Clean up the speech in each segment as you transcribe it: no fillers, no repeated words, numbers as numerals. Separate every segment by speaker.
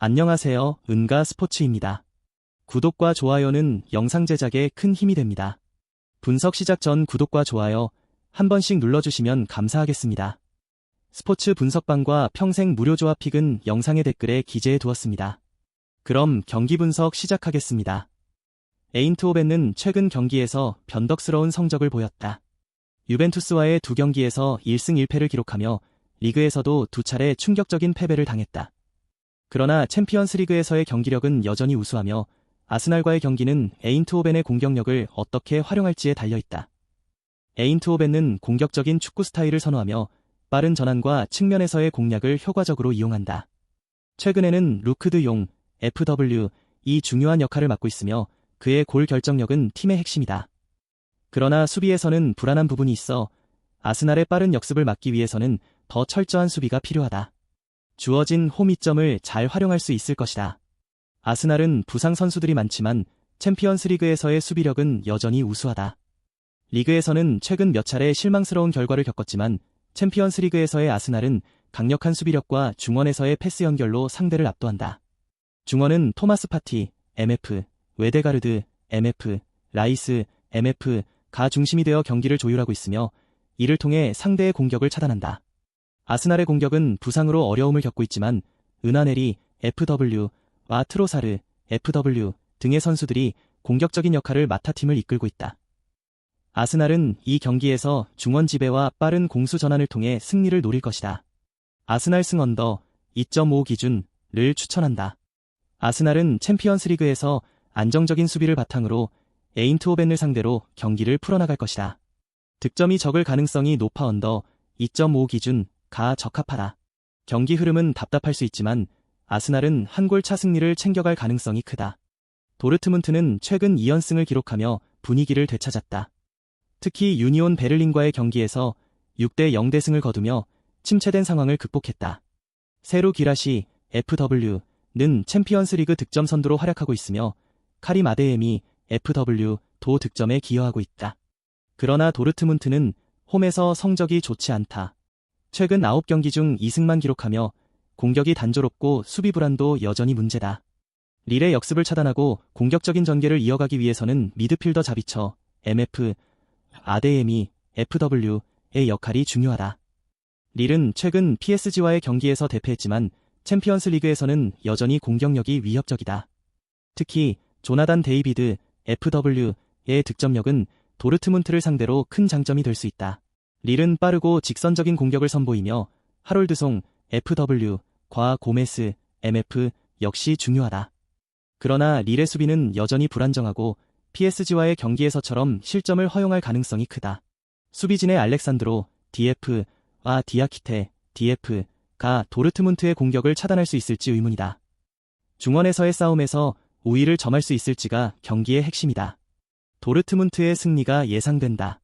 Speaker 1: 안녕하세요, 은가 스포츠입니다. 구독과 좋아요는 영상 제작에 큰 힘이 됩니다. 분석 시작 전 구독과 좋아요 한 번씩 눌러주시면 감사하겠습니다. 스포츠 분석방과 평생 무료 조합 픽은 영상의 댓글에 기재해 두었습니다. 그럼 경기 분석 시작하겠습니다. 에인트호벤은 최근 경기에서 변덕스러운 성적을 보였다. 유벤투스와의 두 경기에서 1승 1패를 기록하며 리그에서도 두 차례 충격적인 패배를 당했다. 그러나 챔피언스 리그에서의 경기력은 여전히 우수하며 아스날과의 경기는 에인트호벤의 공격력을 어떻게 활용할지에 달려있다. 에인트호벤은 공격적인 축구 스타일을 선호하며 빠른 전환과 측면에서의 공략을 효과적으로 이용한다. 최근에는 루크 드 용, FW이 중요한 역할을 맡고 있으며 그의 골 결정력은 팀의 핵심이다. 그러나 수비에서는 불안한 부분이 있어 아스날의 빠른 역습을 막기 위해서는 더 철저한 수비가 필요하다. 주어진 홈 이점을 잘 활용할 수 있을 것이다. 아스날은 부상 선수들이 많지만 챔피언스 리그에서의 수비력은 여전히 우수하다. 리그에서는 최근 몇 차례 실망스러운 결과를 겪었지만 챔피언스 리그에서의 아스날은 강력한 수비력과 중원에서의 패스 연결로 상대를 압도한다. 중원은 토마스 파티, MF, 웨데가르드, MF, 라이스, MF가 중심이 되어 경기를 조율하고 있으며 이를 통해 상대의 공격을 차단한다. 아스날의 공격은 부상으로 어려움을 겪고 있지만 은하네리, FW와 트로사르, FW 등의 선수들이 공격적인 역할을 맡아 팀을 이끌고 있다. 아스날은 이 경기에서 중원 지배와 빠른 공수 전환을 통해 승리를 노릴 것이다. 아스날 승 언더 2.5 기준을 추천한다. 아스날은 챔피언스 리그에서 안정적인 수비를 바탕으로 에인트호벤을 상대로 경기를 풀어나갈 것이다. 득점이 적을 가능성이 높아 언더 2.5 기준가 적합하다. 경기 흐름은 답답할 수 있지만 아스날은 한 골 차 승리를 챙겨갈 가능성이 크다. 도르트문트는 최근 2연승을 기록하며 분위기를 되찾았다. 특히 유니온 베를린과의 경기에서 6대 0대승을 거두며 침체된 상황을 극복했다. 세루 기라시, FW는 챔피언스 리그 득점 선두로 활약하고 있으며 카림 아데예미, FW도 득점에 기여하고 있다. 그러나 도르트문트는 홈에서 성적이 좋지 않다. 최근 9경기 중 2승만 기록하며 공격이 단조롭고 수비 불안도 여전히 문제다. 릴의 역습을 차단하고 공격적인 전개를 이어가기 위해서는 미드필더 자비처, MF, 아데예미, FW의 역할이 중요하다. 릴은 최근 PSG와의 경기에서 대패했지만 챔피언스 리그에서는 여전히 공격력이 위협적이다. 특히 조나단 데이비드, FW의 득점력은 도르트문트를 상대로 큰 장점이 될 수 있다. 릴은 빠르고 직선적인 공격을 선보이며 하롤드송, FW과 고메스, MF 역시 중요하다. 그러나 릴의 수비는 여전히 불안정하고 PSG와의 경기에서처럼 실점을 허용할 가능성이 크다. 수비진의 알렉산드로, DF와 디아키테, DF가 도르트문트의 공격을 차단할 수 있을지 의문이다. 중원에서의 싸움에서 우위를 점할 수 있을지가 경기의 핵심이다. 도르트문트의 승리가 예상된다.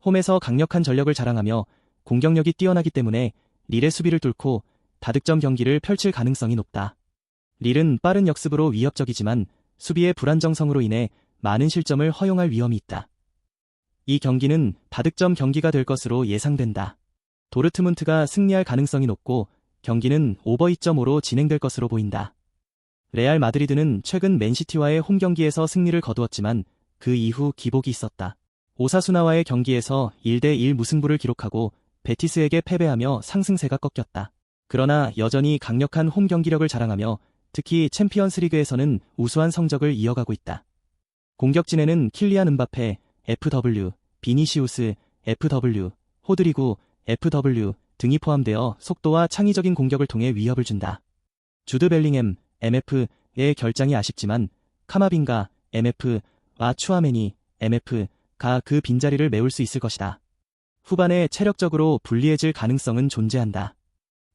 Speaker 1: 홈에서 강력한 전력을 자랑하며 공격력이 뛰어나기 때문에 릴의 수비를 뚫고 다득점 경기를 펼칠 가능성이 높다. 릴은 빠른 역습으로 위협적이지만 수비의 불안정성으로 인해 많은 실점을 허용할 위험이 있다. 이 경기는 다득점 경기가 될 것으로 예상된다. 도르트문트가 승리할 가능성이 높고 경기는 오버 2.5로 진행될 것으로 보인다. 레알 마드리드는 최근 맨시티와의 홈 경기에서 승리를 거두었지만 그 이후 기복이 있었다. 오사수나와의 경기에서 1대1 무승부를 기록하고 베티스에게 패배하며 상승세가 꺾였다. 그러나 여전히 강력한 홈 경기력을 자랑하며 특히 챔피언스 리그에서는 우수한 성적을 이어가고 있다. 공격진에는 킬리안 음바페, FW, 비니시우스, FW, 호드리구, FW 등이 포함되어 속도와 창의적인 공격을 통해 위협을 준다. 주드 벨링햄, MF의 결장이 아쉽지만 카마빈가, MF와 추아메니, MF가 그 빈자리를 메울 수 있을 것이다. 후반에 체력적으로 불리해질 가능성은 존재한다.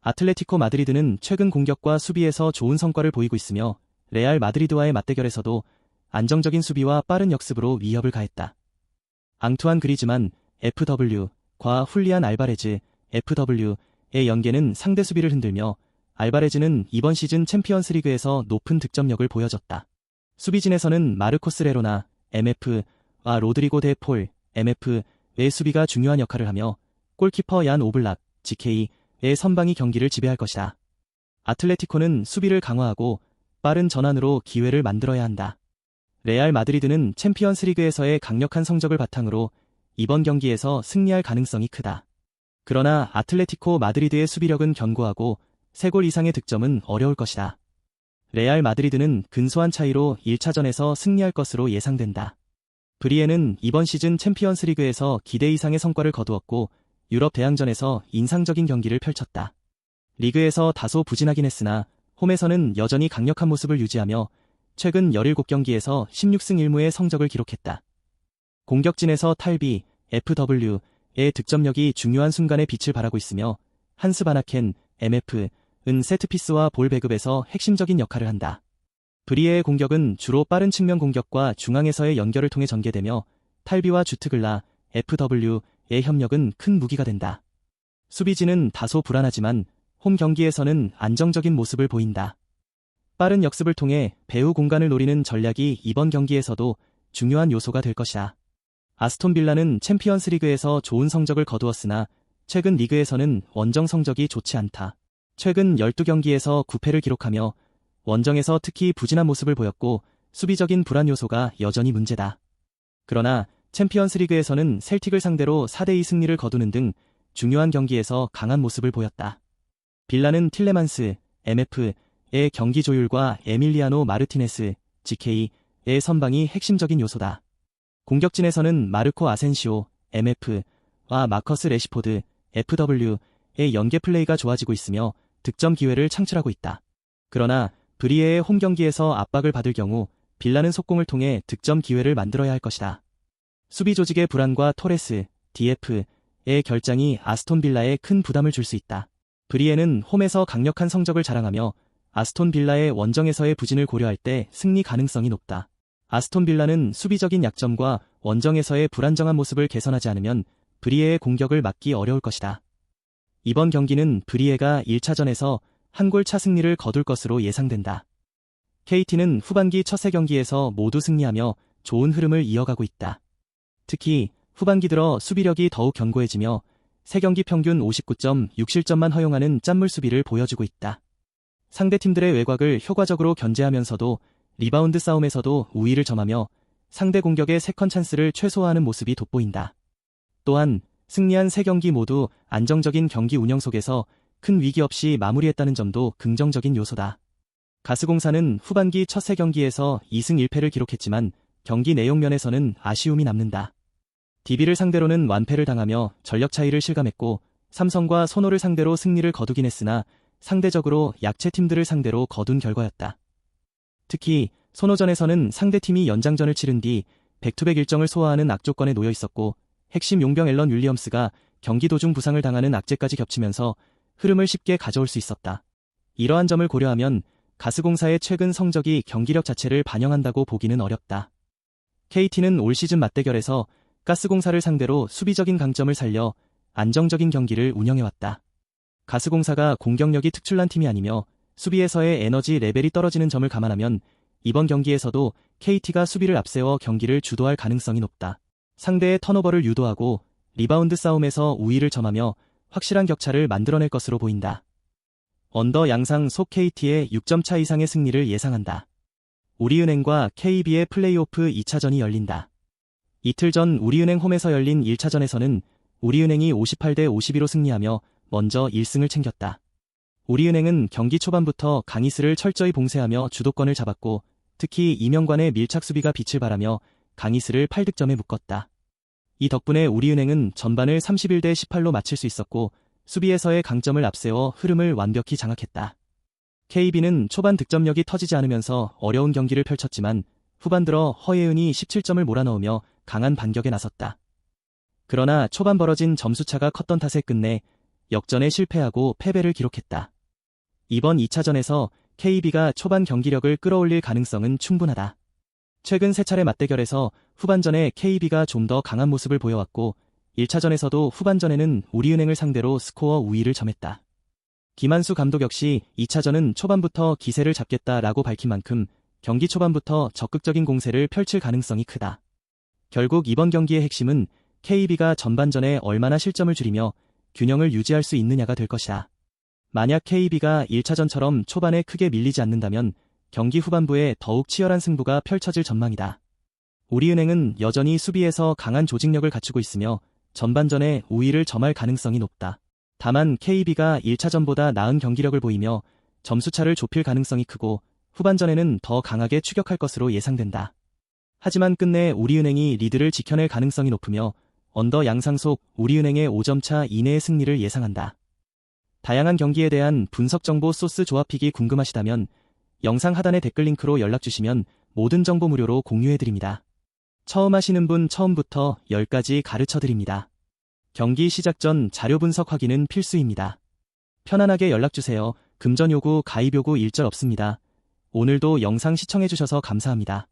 Speaker 1: 아틀레티코 마드리드는 최근 공격과 수비에서 좋은 성과를 보이고 있으며 레알 마드리드와의 맞대결에서도 안정적인 수비와 빠른 역습으로 위협을 가했다. 앙투안 그리즈만, FW과 훌리안 알바레즈, FW의 연계는 상대 수비를 흔들며 알바레즈는 이번 시즌 챔피언스 리그에서 높은 득점력을 보여줬다. 수비진에서는 마르코스 레로나, MF와 로드리고 데 폴, MF의 수비가 중요한 역할을 하며 골키퍼 얀 오블락, GK의 선방이 경기를 지배할 것이다. 아틀레티코는 수비를 강화하고 빠른 전환으로 기회를 만들어야 한다. 레알 마드리드는 챔피언스 리그에서의 강력한 성적을 바탕으로 이번 경기에서 승리할 가능성이 크다. 그러나 아틀레티코 마드리드의 수비력은 견고하고 3골 이상의 득점은 어려울 것이다. 레알 마드리드는 근소한 차이로 1차전에서 승리할 것으로 예상된다. 브리에는 이번 시즌 챔피언스 리그에서 기대 이상의 성과를 거두었고 유럽 대항전에서 인상적인 경기를 펼쳤다. 리그에서 다소 부진하긴 했으나 홈에서는 여전히 강력한 모습을 유지하며 최근 17경기에서 16승 1무의 성적을 기록했다. 공격진에서 탈비, FW의 득점력이 중요한 순간에 빛을 발하고 있으며 한스 바나켄, MF은 세트피스와 볼 배급에서 핵심적인 역할을 한다. 브리에의 공격은 주로 빠른 측면 공격과 중앙에서의 연결을 통해 전개되며 탈비와 주트글라, FW의 협력은 큰 무기가 된다. 수비진은 다소 불안하지만 홈 경기에서는 안정적인 모습을 보인다. 빠른 역습을 통해 배후 공간을 노리는 전략이 이번 경기에서도 중요한 요소가 될 것이다. 아스톤 빌라는 챔피언스 리그에서 좋은 성적을 거두었으나 최근 리그에서는 원정 성적이 좋지 않다. 최근 12경기에서 9패를 기록하며 원정에서 특히 부진한 모습을 보였고 수비적인 불안 요소가 여전히 문제다. 그러나 챔피언스 리그에서는 셀틱을 상대로 4대2 승리를 거두는 등 중요한 경기에서 강한 모습을 보였다. 빌라는 틸레만스, MF의 경기 조율과 에밀리아노 마르티네스, GK의 선방이 핵심적인 요소다. 공격진에서는 마르코 아센시오, MF와 마커스 레시포드, FW의 연계 플레이가 좋아지고 있으며 득점 기회를 창출하고 있다. 그러나 브리에의 홈 경기에서 압박을 받을 경우 빌라는 속공을 통해 득점 기회를 만들어야 할 것이다. 수비 조직의 불안과 토레스, DF의 결장이 아스톤 빌라에 큰 부담을 줄 수 있다. 브리에는 홈에서 강력한 성적을 자랑하며 아스톤 빌라의 원정에서의 부진을 고려할 때 승리 가능성이 높다. 아스톤 빌라는 수비적인 약점과 원정에서의 불안정한 모습을 개선하지 않으면 브리에의 공격을 막기 어려울 것이다. 이번 경기는 브리에가 1차전에서 한 골 차 승리를 거둘 것으로 예상된다. KT는 후반기 첫 3경기에서 모두 승리하며 좋은 흐름을 이어가고 있다. 특히 후반기 들어 수비력이 더욱 견고해지며 3경기 평균 59.6실점만 허용하는 짠물 수비를 보여주고 있다. 상대팀들의 외곽을 효과적으로 견제하면서도 리바운드 싸움에서도 우위를 점하며 상대 공격의 세컨 찬스를 최소화하는 모습이 돋보인다. 또한 승리한 3경기 모두 안정적인 경기 운영 속에서 큰 위기 없이 마무리했다는 점도 긍정적인 요소다. 가스공사는 후반기 첫 3경기에서 2승 1패를 기록했지만 경기 내용 면에서는 아쉬움이 남는다. DB를 상대로는 완패를 당하며 전력 차이를 실감했고 삼성과 손호를 상대로 승리를 거두긴 했으나 상대적으로 약체 팀들을 상대로 거둔 결과였다. 특히 손호전에서는 상대팀이 연장전을 치른 뒤 백투백 일정을 소화하는 악조건에 놓여 있었고 핵심 용병 앨런 윌리엄스가 경기 도중 부상을 당하는 악재까지 겹치면서 흐름을 쉽게 가져올 수 있었다. 이러한 점을 고려하면 가스공사의 최근 성적이 경기력 자체를 반영한다고 보기는 어렵다. KT는 올 시즌 맞대결에서 가스공사를 상대로 수비적인 강점을 살려 안정적인 경기를 운영해왔다. 가스공사가 공격력이 특출난 팀이 아니며 수비에서의 에너지 레벨이 떨어지는 점을 감안하면 이번 경기에서도 KT가 수비를 앞세워 경기를 주도할 가능성이 높다. 상대의 턴오버를 유도하고 리바운드 싸움에서 우위를 점하며 확실한 격차를 만들어낼 것으로 보인다. 언더 양상 속 KT의 6점 차 이상의 승리를 예상한다. 우리은행과 KB의 플레이오프 2차전이 열린다. 이틀 전 우리은행 홈에서 열린 1차전에서는 우리은행이 58대 52로 승리하며 먼저 1승을 챙겼다. 우리은행은 경기 초반부터 강희슬을 철저히 봉쇄하며 주도권을 잡았고 특히 이명관의 밀착 수비가 빛을 발하며 강희슬을 8득점에 묶었다. 이 덕분에 우리은행은 전반을 31대 18로 마칠 수 있었고 수비에서의 강점을 앞세워 흐름을 완벽히 장악했다. KB는 초반 득점력이 터지지 않으면서 어려운 경기를 펼쳤지만 후반 들어 허예은이 17점을 몰아넣으며 강한 반격에 나섰다. 그러나 초반 벌어진 점수차가 컸던 탓에 끝내 역전에 실패하고 패배를 기록했다. 이번 2차전에서 KB가 초반 경기력을 끌어올릴 가능성은 충분하다. 최근 3차례 맞대결에서 후반전에 KB가 좀 더 강한 모습을 보여왔고 1차전에서도 후반전에는 우리은행을 상대로 스코어 우위를 점했다. 김한수 감독 역시 2차전은 초반부터 기세를 잡겠다라고 밝힌 만큼 경기 초반부터 적극적인 공세를 펼칠 가능성이 크다. 결국 이번 경기의 핵심은 KB가 전반전에 얼마나 실점을 줄이며 균형을 유지할 수 있느냐가 될 것이다. 만약 KB가 1차전처럼 초반에 크게 밀리지 않는다면 경기 후반부에 더욱 치열한 승부가 펼쳐질 전망이다. 우리은행은 여전히 수비에서 강한 조직력을 갖추고 있으며 전반전에 우위를 점할 가능성이 높다. 다만 KB가 1차전보다 나은 경기력을 보이며 점수차를 좁힐 가능성이 크고 후반전에는 더 강하게 추격할 것으로 예상된다. 하지만 끝내 우리은행이 리드를 지켜낼 가능성이 높으며 언더 양상속 우리은행의 5점차 이내의 승리를 예상한다. 다양한 경기에 대한 분석 정보 소스 조합픽이 궁금하시다면 영상 하단의 댓글 링크로 연락주시면 모든 정보 무료로 공유해드립니다. 처음 하시는 분 처음부터 10가지 가르쳐드립니다. 경기 시작 전 자료 분석 확인은 필수입니다. 편안하게 연락주세요. 금전 요구, 가입 요구 일절 없습니다. 오늘도 영상 시청해주셔서 감사합니다.